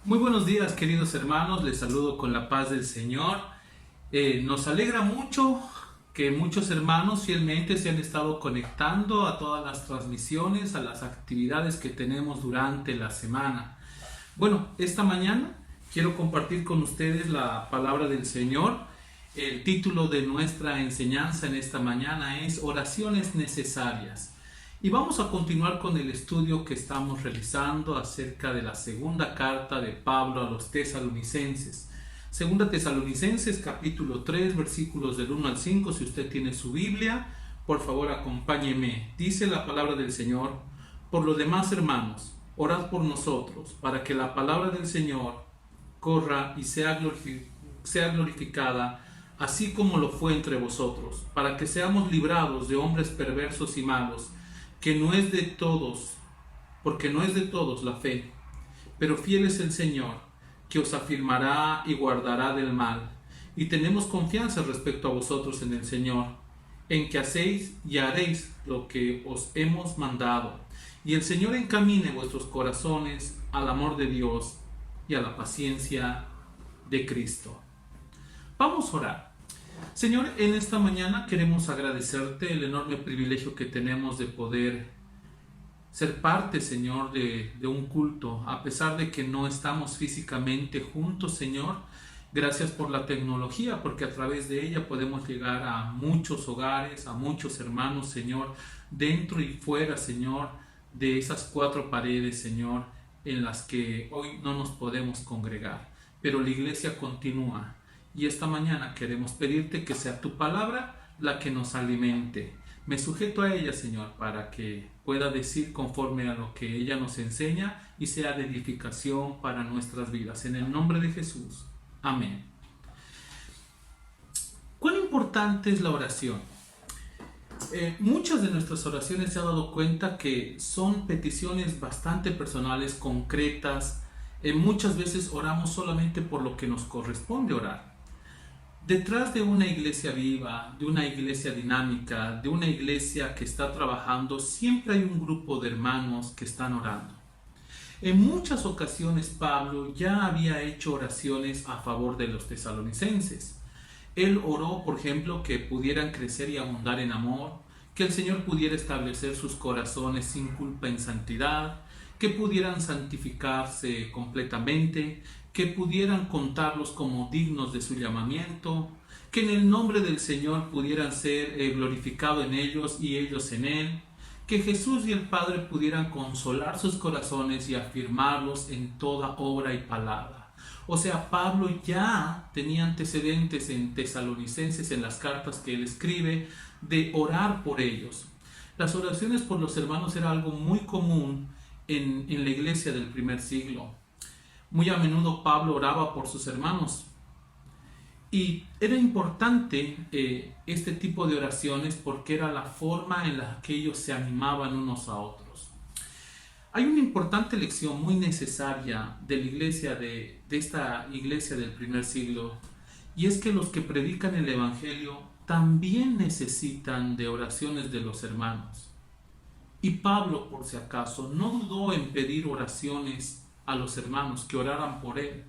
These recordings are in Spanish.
Muy buenos días, queridos hermanos, les saludo con la paz del Señor. Nos alegra mucho que muchos hermanos fielmente se han estado conectando a todas las transmisiones, a las actividades que tenemos durante la semana. Bueno, esta mañana quiero compartir con ustedes la palabra del Señor. El título de nuestra enseñanza en esta mañana es Oraciones Necesarias. Y vamos a continuar con el estudio que estamos realizando acerca de la segunda carta de Pablo a los tesalonicenses. Segunda Tesalonicenses capítulo 3 versículos del 1 al 5. Si usted tiene su Biblia, por favor acompáñeme. Dice la palabra del Señor: Por lo demás, hermanos, orad por nosotros, para que la palabra del Señor corra y sea glorificada, así como lo fue entre vosotros, para que seamos librados de hombres perversos y malos, que no es de todos, porque no es de todos la fe, pero fiel es el Señor, que os afirmará y guardará del mal. Y tenemos confianza respecto a vosotros en el Señor, en que hacéis y haréis lo que os hemos mandado. Y el Señor encamine vuestros corazones al amor de Dios y a la paciencia de Cristo. Vamos a orar. Señor, en esta mañana queremos agradecerte el enorme privilegio que tenemos de poder ser parte, Señor, de un culto, a pesar de que no estamos físicamente juntos, Señor. Gracias por la tecnología, porque a través de ella podemos llegar a muchos hogares, a muchos hermanos, Señor, dentro y fuera, Señor, de esas cuatro paredes, Señor, en las que hoy no nos podemos congregar. Pero la iglesia continúa. Y esta mañana queremos pedirte que sea tu palabra la que nos alimente. Me sujeto a ella, Señor, para que pueda decir conforme a lo que ella nos enseña y sea de edificación para nuestras vidas. En el nombre de Jesús. Amén. ¿Cuán importante es la oración? Muchas de nuestras oraciones se han dado cuenta que son peticiones bastante personales, concretas. Muchas veces oramos solamente por lo que nos corresponde orar. Detrás de una iglesia viva, de una iglesia dinámica, de una iglesia que está trabajando, siempre hay un grupo de hermanos que están orando. En muchas ocasiones Pablo ya había hecho oraciones a favor de los tesalonicenses. Él oró, por ejemplo, que pudieran crecer y abundar en amor, que el Señor pudiera establecer sus corazones sin culpa en santidad, que pudieran santificarse completamente, que pudieran contarlos como dignos de su llamamiento, que en el nombre del Señor pudieran ser glorificados en ellos y ellos en Él, que Jesús y el Padre pudieran consolar sus corazones y afirmarlos en toda obra y palabra. O sea, Pablo ya tenía antecedentes en Tesalonicenses, en las cartas que él escribe, de orar por ellos. Las oraciones por los hermanos era algo muy común en la iglesia del primer siglo. Muy a menudo Pablo oraba por sus hermanos. Y era importante este tipo de oraciones porque era la forma en la que ellos se animaban unos a otros. Hay una importante lección muy necesaria de la iglesia, de esta iglesia del primer siglo, y es que los que predican el Evangelio también necesitan de oraciones de los hermanos. Y Pablo, por si acaso, no dudó en pedir oraciones a los hermanos, que oraran por él.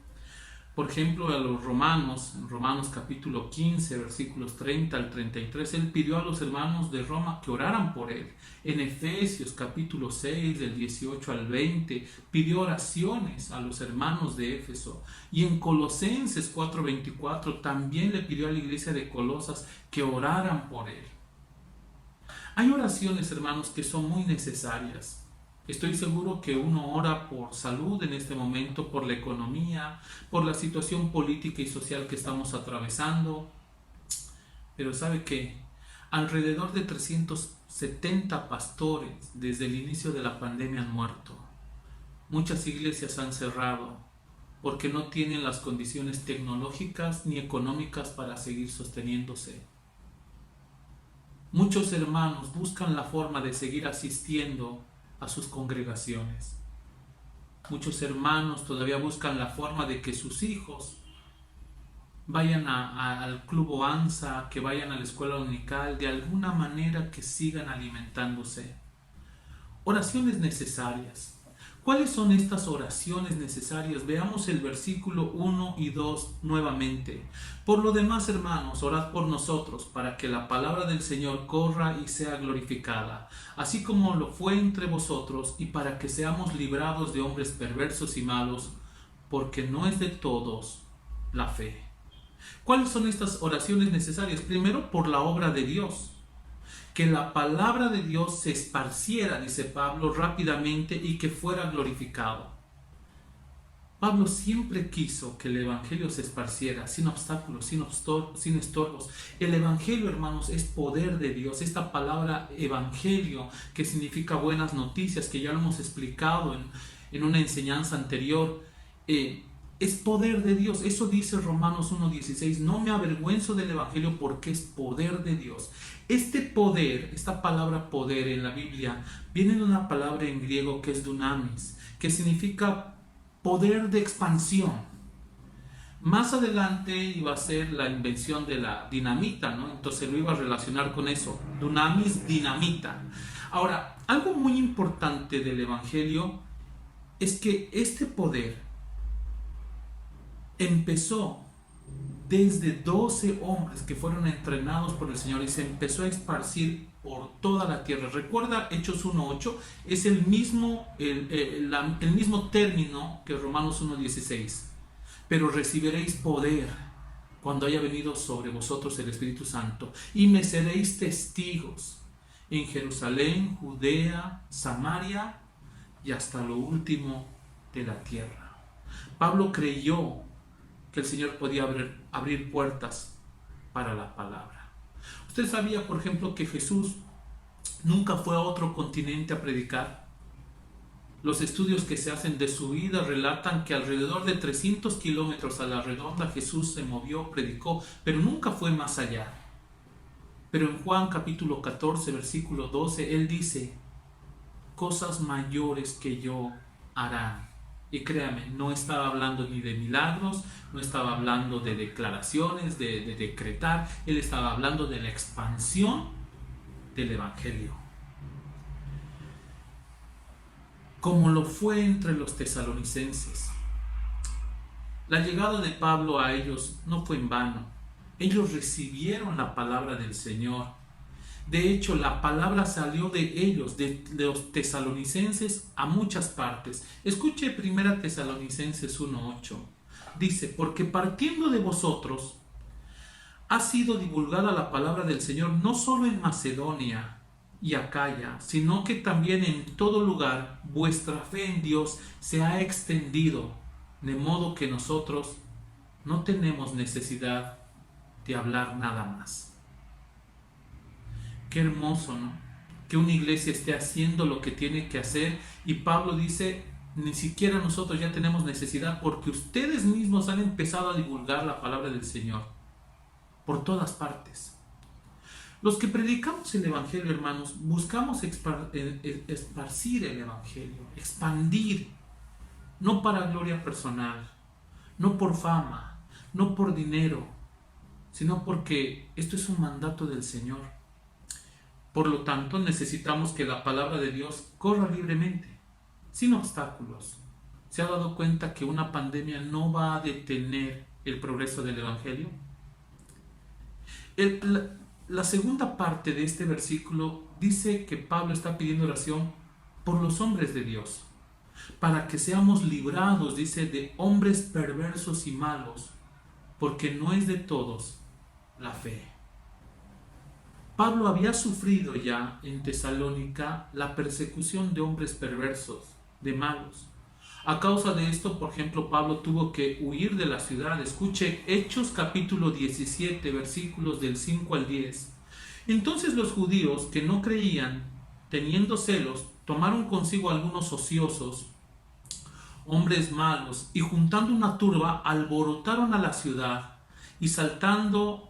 Por ejemplo, a los romanos, en Romanos capítulo 15, versículos 30 al 33, él pidió a los hermanos de Roma que oraran por él. En Efesios capítulo 6, del 18 al 20, pidió oraciones a los hermanos de Éfeso. Y en Colosenses 4:24 también le pidió a la iglesia de Colosas que oraran por él. Hay oraciones, hermanos, que son muy necesarias. Estoy seguro que uno ora por salud en este momento, por la economía, por la situación política y social que estamos atravesando. Pero ¿sabe qué? Alrededor de 370 pastores desde el inicio de la pandemia han muerto. Muchas iglesias han cerrado porque no tienen las condiciones tecnológicas ni económicas para seguir sosteniéndose. Muchos hermanos buscan la forma de seguir asistiendo a sus congregaciones. Muchos hermanos todavía buscan la forma de que sus hijos vayan al club Oanza, que vayan a la escuela dominical, de alguna manera que sigan alimentándose. Oraciones necesarias. ¿Cuáles son estas oraciones necesarias? Veamos el versículo 1 y 2 nuevamente. Por lo demás, hermanos, orad por nosotros, para que la palabra del Señor corra y sea glorificada, así como lo fue entre vosotros, y para que seamos librados de hombres perversos y malos, porque no es de todos la fe. ¿Cuáles son estas oraciones necesarias? Primero, por la obra de Dios. Que la palabra de Dios se esparciera, dice Pablo, rápidamente y que fuera glorificado. Pablo siempre quiso que el Evangelio se esparciera sin obstáculos, sin estorbos. El Evangelio, hermanos, es poder de Dios. Esta palabra Evangelio, que significa buenas noticias, que ya lo hemos explicado en una enseñanza anterior, es poder de Dios. Eso dice Romanos 1:16. No me avergüenzo del Evangelio porque es poder de Dios. Este poder, esta palabra poder en la Biblia, viene de una palabra en griego que es dunamis, que significa poder de expansión. Más adelante iba a ser la invención de la dinamita, ¿no? Entonces lo iba a relacionar con eso. Dunamis, dinamita. Ahora, algo muy importante del Evangelio es que este poder empezó desde 12 hombres que fueron entrenados por el Señor y se empezó a esparcir por toda la tierra. Recuerda Hechos 1:8, es el mismo término que Romanos 1:16. Pero recibiréis poder cuando haya venido sobre vosotros el Espíritu Santo, y me seréis testigos en Jerusalén, Judea, Samaria y hasta lo último de la tierra. Pablo creyó que el Señor podía abrir puertas para la palabra. ¿Usted sabía, por ejemplo, que Jesús nunca fue a otro continente a predicar? Los estudios que se hacen de su vida relatan que alrededor de 300 kilómetros a la redonda Jesús se movió, predicó, pero nunca fue más allá. Pero en Juan capítulo 14, versículo 12, Él dice: cosas mayores que yo harán. Y créame, no estaba hablando ni de milagros, no estaba hablando de declaraciones, de decretar. Él estaba hablando de la expansión del Evangelio. Como lo fue entre los tesalonicenses. La llegada de Pablo a ellos no fue en vano. Ellos recibieron la palabra del Señor. De hecho, la palabra salió de ellos, de los tesalonicenses, a muchas partes. Escuche 1 Tesalonicenses 1:8. Dice: porque partiendo de vosotros ha sido divulgada la palabra del Señor no solo en Macedonia y Acaya, sino que también en todo lugar vuestra fe en Dios se ha extendido, de modo que nosotros no tenemos necesidad de hablar nada más. Qué hermoso, ¿no? Que una iglesia esté haciendo lo que tiene que hacer, y Pablo dice: ni siquiera nosotros ya tenemos necesidad, porque ustedes mismos han empezado a divulgar la palabra del Señor por todas partes. Los que predicamos el Evangelio, hermanos, buscamos esparcir el Evangelio, expandir, no para gloria personal, no por fama, no por dinero, sino porque esto es un mandato del Señor. Por lo tanto, necesitamos que la palabra de Dios corra libremente, sin obstáculos. ¿Se ha dado cuenta que una pandemia no va a detener el progreso del Evangelio? La segunda parte de este versículo dice que Pablo está pidiendo oración por los hombres de Dios, para que seamos librados, dice, de hombres perversos y malos, porque no es de todos la fe. Pablo había sufrido ya en Tesalónica la persecución de hombres perversos, de malos. A causa de esto, por ejemplo, Pablo tuvo que huir de la ciudad. Escuche Hechos capítulo 17, versículos del 5 al 10. Entonces los judíos que no creían, teniendo celos, tomaron consigo algunos ociosos, hombres malos, y juntando una turba, alborotaron a la ciudad, y asaltando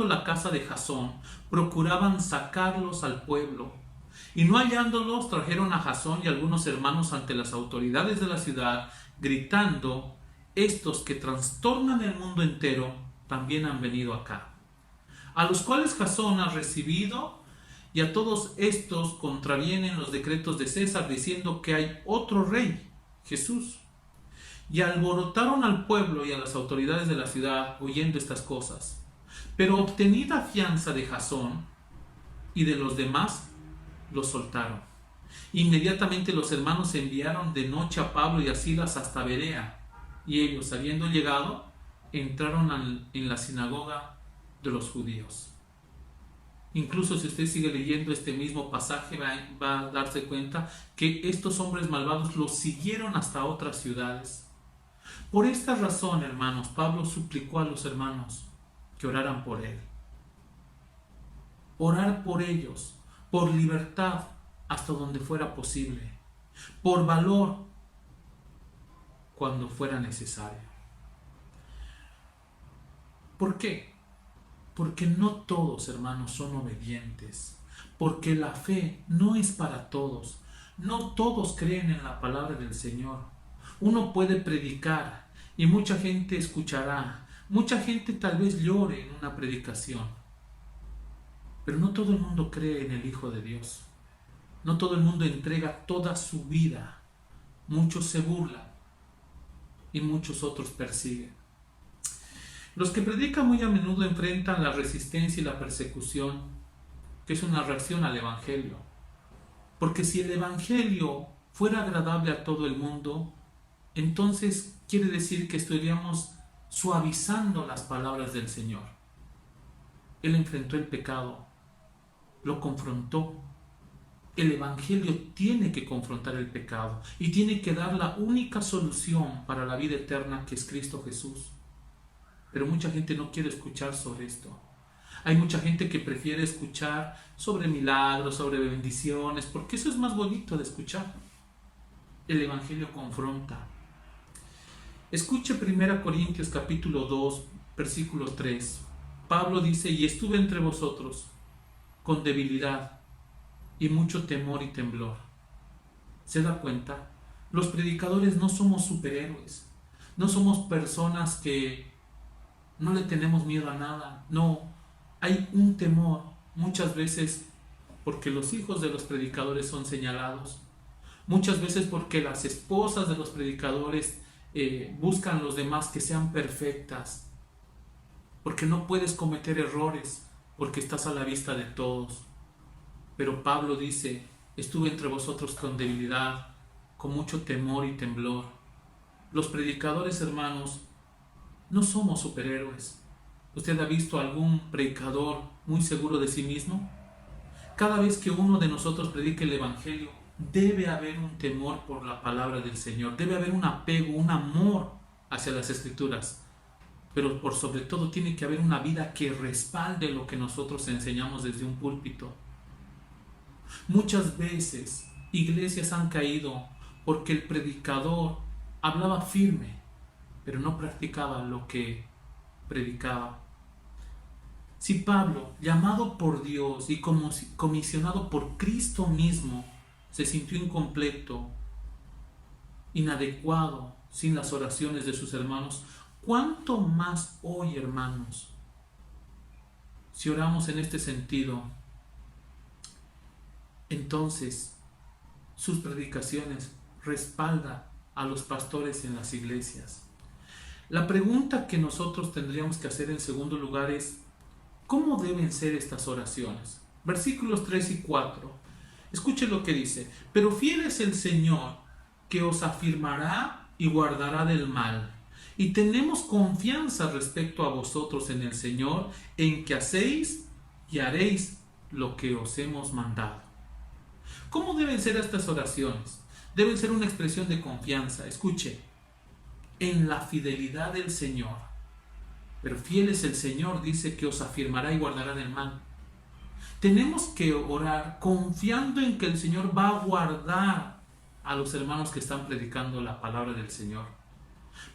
la casa de Jasón, procuraban sacarlos al pueblo. Y no hallándolos, trajeron a Jasón y algunos hermanos ante las autoridades de la ciudad, gritando: estos que trastornan el mundo entero también han venido acá. A los cuales Jasón ha recibido y a todos estos contravienen los decretos de César diciendo que hay otro rey, Jesús. Y alborotaron al pueblo y a las autoridades de la ciudad oyendo estas cosas. Pero obtenida fianza de Jasón y de los demás, los soltaron. Inmediatamente los hermanos enviaron de noche a Pablo y a Silas hasta Berea, y ellos, habiendo llegado, entraron en la sinagoga de los judíos. Incluso si usted sigue leyendo este mismo pasaje, va a darse cuenta que estos hombres malvados los siguieron hasta otras ciudades. Por esta razón, hermanos, Pablo suplicó a los hermanos que oraran por él. Orar por ellos, por libertad hasta donde fuera posible, por valor cuando fuera necesario. ¿Por qué? Porque no todos, hermanos, son obedientes, porque la fe no es para todos, no todos creen en la palabra del Señor. Uno puede predicar y mucha gente escuchará, mucha gente tal vez llore en una predicación, pero no todo el mundo cree en el Hijo de Dios, no todo el mundo entrega toda su vida, muchos se burlan y muchos otros persiguen. Los que predican muy a menudo enfrentan la resistencia y la persecución, que es una reacción al Evangelio. Porque si el Evangelio fuera agradable a todo el mundo, entonces quiere decir que estaríamos suavizando las palabras del Señor. Él enfrentó el pecado, lo confrontó. El Evangelio tiene que confrontar el pecado y tiene que dar la única solución para la vida eterna, que es Cristo Jesús. Pero mucha gente no quiere escuchar sobre esto. Hay mucha gente que prefiere escuchar sobre milagros, sobre bendiciones, porque eso es más bonito de escuchar. El Evangelio confronta. Escuche 1 Corintios capítulo 2, versículo 3. Pablo dice: y estuve entre vosotros con debilidad y mucho temor y temblor. ¿Se da cuenta? Los predicadores no somos superhéroes. No somos personas que no le tenemos miedo a nada. No, hay un temor muchas veces porque los hijos de los predicadores son señalados. Muchas veces porque las esposas de los predicadores buscan los demás que sean perfectas. Porque no puedes cometer errores, porque estás a la vista de todos. Pero Pablo dice: estuve entre vosotros con debilidad, con mucho temor y temblor. Los predicadores, hermanos, no somos superhéroes. ¿Usted ha visto algún predicador muy seguro de sí mismo? Cada vez que uno de nosotros predique el Evangelio, debe haber un temor por la palabra del Señor, debe haber un apego, un amor hacia las Escrituras, pero por sobre todo tiene que haber una vida que respalde lo que nosotros enseñamos desde un púlpito. Muchas veces iglesias han caído porque el predicador hablaba firme, pero no practicaba lo que predicaba. Si Pablo, llamado por Dios y comisionado por Cristo mismo, se sintió incompleto, inadecuado, sin las oraciones de sus hermanos, ¿cuánto más hoy, hermanos? Si oramos en este sentido, entonces sus predicaciones respaldan a los pastores en las iglesias. La pregunta que nosotros tendríamos que hacer en segundo lugar es: ¿cómo deben ser estas oraciones? Versículos 3 y 4. Escuchen lo que dice: pero fiel es el Señor, que os afirmará y guardará del mal. Y tenemos confianza respecto a vosotros en el Señor, en que hacéis y haréis lo que os hemos mandado. ¿Cómo deben ser estas oraciones? Deben ser una expresión de confianza. Escuche: en la fidelidad del Señor. Pero fiel es el Señor, dice, que os afirmará y guardará del mal. Tenemos que orar confiando en que el Señor va a guardar a los hermanos que están predicando la palabra del Señor.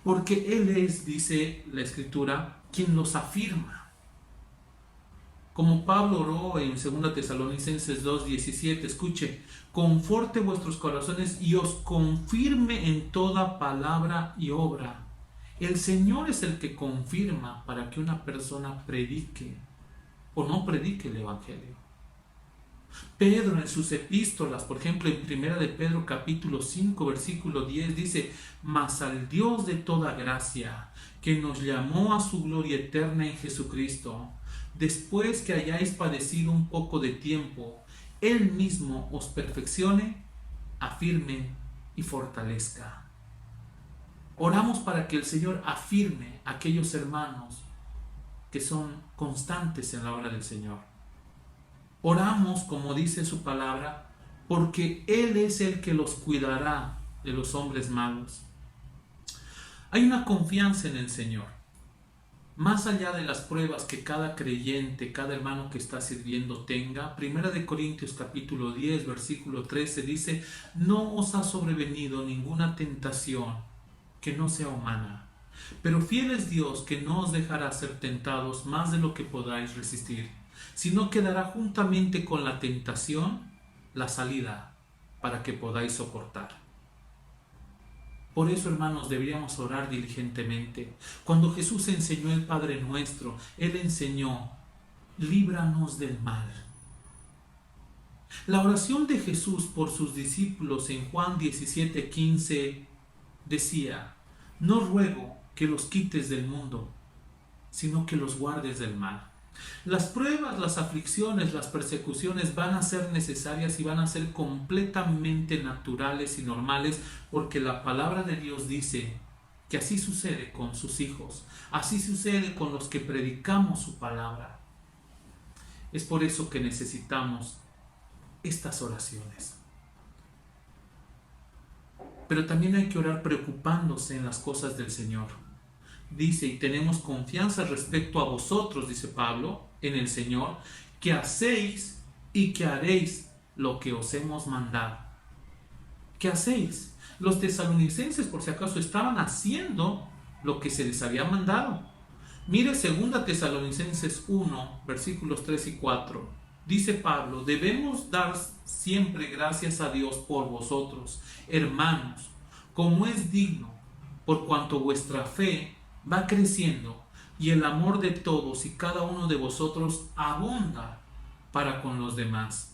Porque Él es, dice la Escritura, quien los afirma. Como Pablo oró en 2 Tesalonicenses 2:17, escuche: conforte vuestros corazones y os confirme en toda palabra y obra. El Señor es el que confirma para que una persona predique o no predique el Evangelio. Pedro en sus epístolas, por ejemplo en Primera de Pedro capítulo 5 versículo 10 dice: mas al Dios de toda gracia, que nos llamó a su gloria eterna en Jesucristo, después que hayáis padecido un poco de tiempo, Él mismo os perfeccione, afirme y fortalezca. Oramos para que el Señor afirme a aquellos hermanos que son constantes en la obra del Señor. Oramos, como dice su palabra, porque Él es el que los cuidará de los hombres malos. Hay una confianza en el Señor. Más allá de las pruebas que cada creyente, cada hermano que está sirviendo tenga, 1 Corintios capítulo 10, versículo 13 dice: no os ha sobrevenido ninguna tentación que no sea humana, pero fiel es Dios, que no os dejará ser tentados más de lo que podáis resistir, sino que dará juntamente con la tentación la salida para que podáis soportar. Por eso, hermanos, deberíamos orar diligentemente. Cuando Jesús enseñó el Padre Nuestro, Él enseñó: líbranos del mal. La oración de Jesús por sus discípulos en Juan 17:15 decía: no ruego que los quites del mundo, sino que los guardes del mal. Las pruebas, las aflicciones, las persecuciones van a ser necesarias y van a ser completamente naturales y normales, porque la palabra de Dios dice que así sucede con sus hijos, así sucede con los que predicamos su palabra. Es por eso que necesitamos estas oraciones. Pero también hay que orar preocupándose en las cosas del Señor. Dice: y tenemos confianza respecto a vosotros, dice Pablo, en el Señor, que hacéis y que haréis lo que os hemos mandado. ¿Qué hacéis? Los tesalonicenses, por si acaso, estaban haciendo lo que se les había mandado. Mire 2 Tesalonicenses 1, versículos 3 y 4. Dice Pablo: debemos dar siempre gracias a Dios por vosotros, hermanos, como es digno, por cuanto vuestra fe va creciendo y el amor de todos y cada uno de vosotros abunda para con los demás.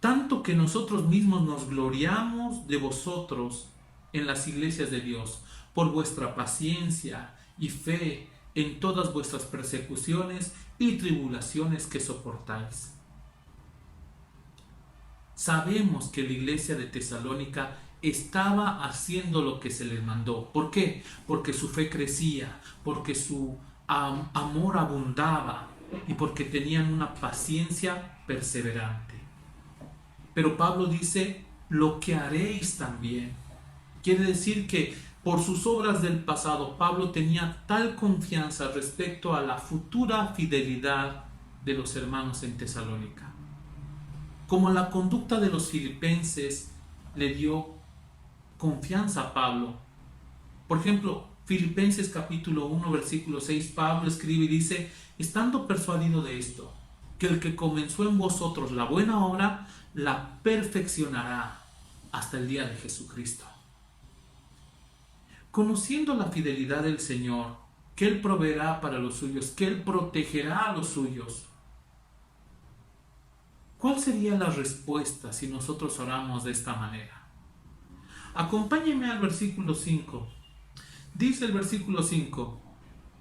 Tanto que nosotros mismos nos gloriamos de vosotros en las iglesias de Dios, por vuestra paciencia y fe en todas vuestras persecuciones y tribulaciones que soportáis. Sabemos que la iglesia de Tesalónica estaba haciendo lo que se les mandó. ¿Por qué? Porque su fe crecía, porque su amor abundaba y porque tenían una paciencia perseverante. Pero Pablo dice: lo que haréis también. Quiere decir que por sus obras del pasado, Pablo tenía tal confianza respecto a la futura fidelidad de los hermanos en Tesalónica. Como la conducta de los filipenses le dio confianza a Pablo. Por ejemplo, Filipenses capítulo 1, versículo 6, Pablo escribe y dice: estando persuadido de esto, que el que comenzó en vosotros la buena obra, la perfeccionará hasta el día de Jesucristo. Conociendo la fidelidad del Señor, que Él proveerá para los suyos, que Él protegerá a los suyos, ¿cuál sería la respuesta si nosotros oramos de esta manera? Acompáñenme al versículo 5. Dice el versículo 5: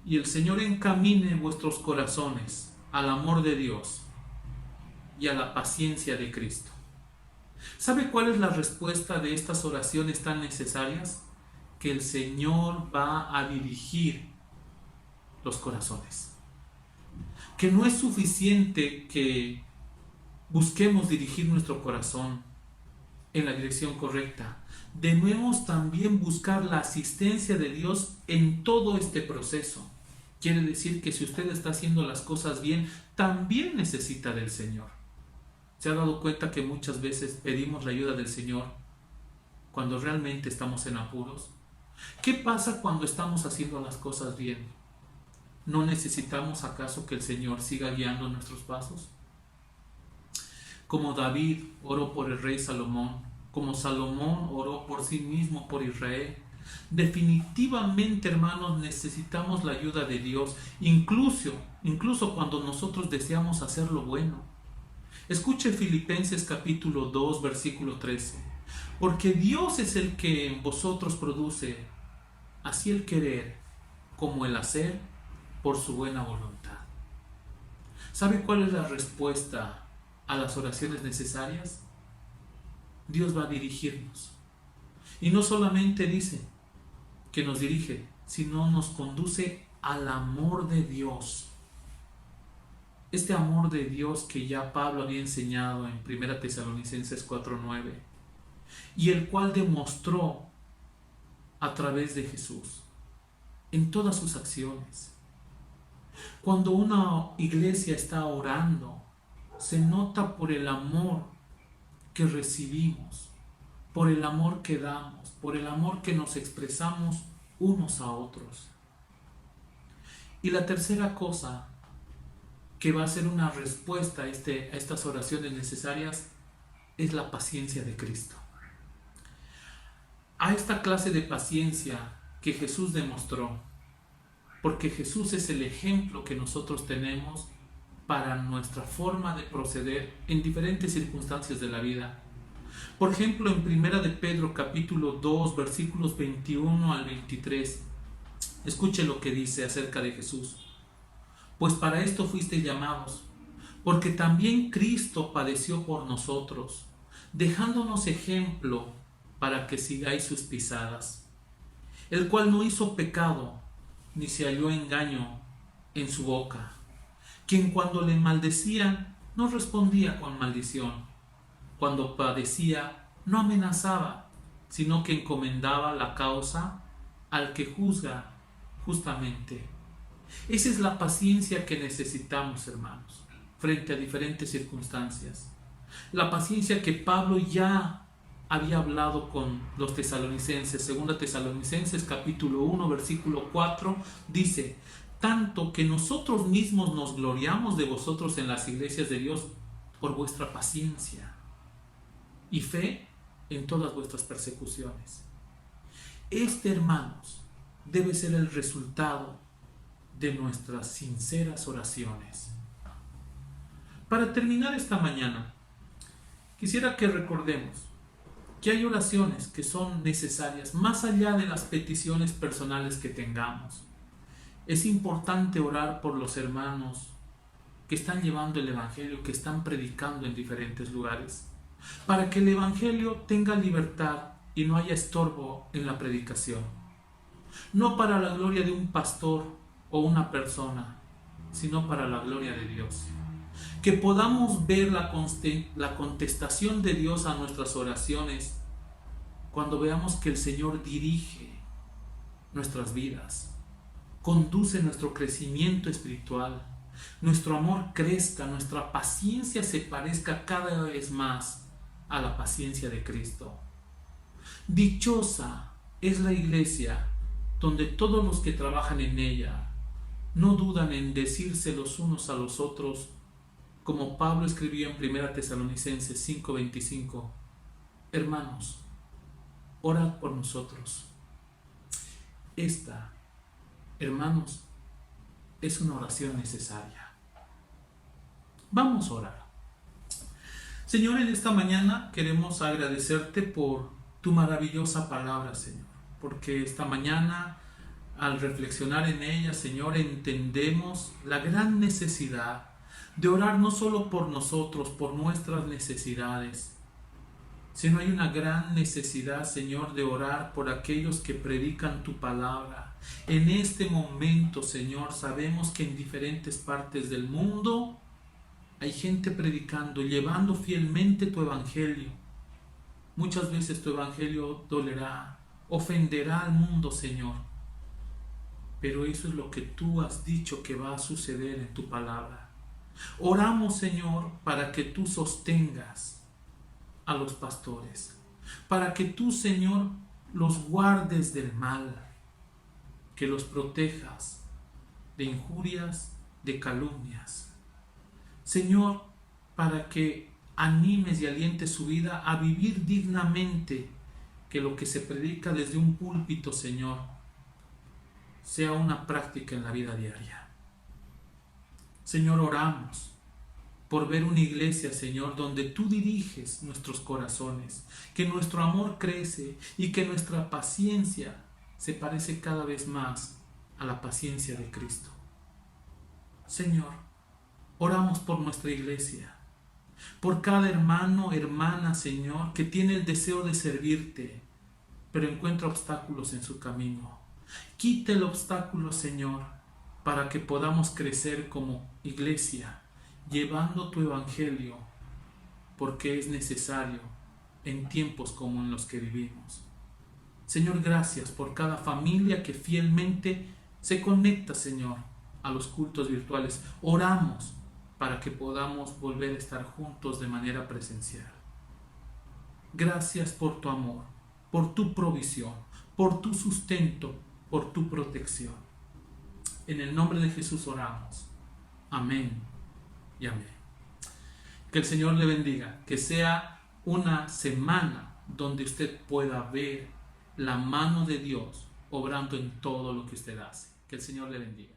y el Señor encamine vuestros corazones al amor de Dios y a la paciencia de Cristo. ¿Sabe cuál es la respuesta de estas oraciones tan necesarias? Que el Señor va a dirigir los corazones. Que no es suficiente que busquemos dirigir nuestro corazón en la dirección correcta. Debemos también buscar la asistencia de Dios en todo este proceso. Quiere decir que si usted está haciendo las cosas bien, también necesita del Señor. ¿Se ha dado cuenta que muchas veces pedimos la ayuda del Señor cuando realmente estamos en apuros? ¿Qué pasa cuando estamos haciendo las cosas bien? ¿No necesitamos acaso que el Señor siga guiando nuestros pasos? Como David oró por el rey Salomón, como Salomón oró por sí mismo, por Israel. Definitivamente, hermanos, necesitamos la ayuda de Dios, incluso cuando nosotros deseamos hacer lo bueno. Escuche Filipenses capítulo 2, versículo 13. Porque Dios es el que en vosotros produce así el querer como el hacer por su buena voluntad. ¿Sabe cuál es la respuesta a las oraciones necesarias? Dios va a dirigirnos. Y no solamente dice que nos dirige, sino nos conduce al amor de Dios. Este amor de Dios que ya Pablo había enseñado en 1 Tesalonicenses 4:9 y el cual demostró a través de Jesús en todas sus acciones. Cuando una iglesia está orando, se nota por el amor que recibimos, por el amor que damos, por el amor que nos expresamos unos a otros. Y la tercera cosa que va a ser una respuesta a estas oraciones necesarias es la paciencia de Cristo. A esta clase de paciencia que Jesús demostró, porque Jesús es el ejemplo que nosotros tenemos para nuestra forma de proceder en diferentes circunstancias de la vida. Por ejemplo, en 1 de Pedro capítulo 2, versículos 21 al 23, escuche lo que dice acerca de Jesús. Pues para esto fuisteis llamados, porque también Cristo padeció por nosotros, dejándonos ejemplo para que sigáis sus pisadas, el cual no hizo pecado, ni se halló engaño en su boca, quien cuando le maldecían no respondía con maldición, cuando padecía no amenazaba, sino que encomendaba la causa al que juzga justamente. Esa es la paciencia que necesitamos, hermanos, frente a diferentes circunstancias. La paciencia que Pablo ya había hablado con los tesalonicenses. 2 Tesalonicenses capítulo 1 versículo 4 dice: tanto que nosotros mismos nos gloriamos de vosotros en las iglesias de Dios por vuestra paciencia y fe en todas vuestras persecuciones. Hermanos, debe ser el resultado de nuestras sinceras oraciones. Para terminar esta mañana, quisiera que recordemos que hay oraciones que son necesarias más allá de las peticiones personales que tengamos. Es importante orar por los hermanos que están llevando el Evangelio, que están predicando en diferentes lugares, para que el Evangelio tenga libertad y no haya estorbo en la predicación. No para la gloria de un pastor o una persona, sino para la gloria de Dios. Que podamos ver la contestación de Dios a nuestras oraciones cuando veamos que el Señor dirige nuestras vidas, conduce nuestro crecimiento espiritual, nuestro amor crezca, nuestra paciencia se parezca cada vez más a la paciencia de Cristo. Dichosa es la iglesia donde todos los que trabajan en ella no dudan en decirse los unos a los otros, como Pablo escribió en 1 Tesalonicenses 5:25: hermanos, orad por nosotros. Esta, hermanos, es una oración necesaria. Vamos a orar. Señor, en esta mañana queremos agradecerte por tu maravillosa palabra, Señor, porque esta mañana, al reflexionar en ella, Señor, entendemos la gran necesidad de orar no solo por nosotros, por nuestras necesidades, sino hay una gran necesidad, Señor, de orar por aquellos que predican tu palabra. En este momento, Señor, sabemos que en diferentes partes del mundo hay gente predicando, llevando fielmente tu evangelio. Muchas veces tu evangelio dolerá, ofenderá al mundo, Señor. Pero eso es lo que tú has dicho que va a suceder en tu palabra. Oramos, Señor, para que tú sostengas a los pastores, para que tú, Señor, los guardes del mal, que los protejas de injurias, de calumnias. Señor, para que animes y alientes su vida a vivir dignamente, que lo que se predica desde un púlpito, Señor, sea una práctica en la vida diaria. Señor, oramos por ver una iglesia, Señor, donde tú diriges nuestros corazones, que nuestro amor crece y que nuestra paciencia se parece cada vez más a la paciencia de Cristo. Señor, oramos por nuestra iglesia, por cada hermano, hermana, Señor, que tiene el deseo de servirte, pero encuentra obstáculos en su camino. Quita el obstáculo, Señor, para que podamos crecer como iglesia, llevando tu evangelio, porque es necesario en tiempos como en los que vivimos. Señor, gracias por cada familia que fielmente se conecta, Señor, a los cultos virtuales. Oramos para que podamos volver a estar juntos de manera presencial. Gracias por tu amor, por tu provisión, por tu sustento, por tu protección. En el nombre de Jesús oramos. Amén y amén. Que el Señor le bendiga, que sea una semana donde usted pueda ver la mano de Dios obrando en todo lo que usted hace. Que el Señor le bendiga.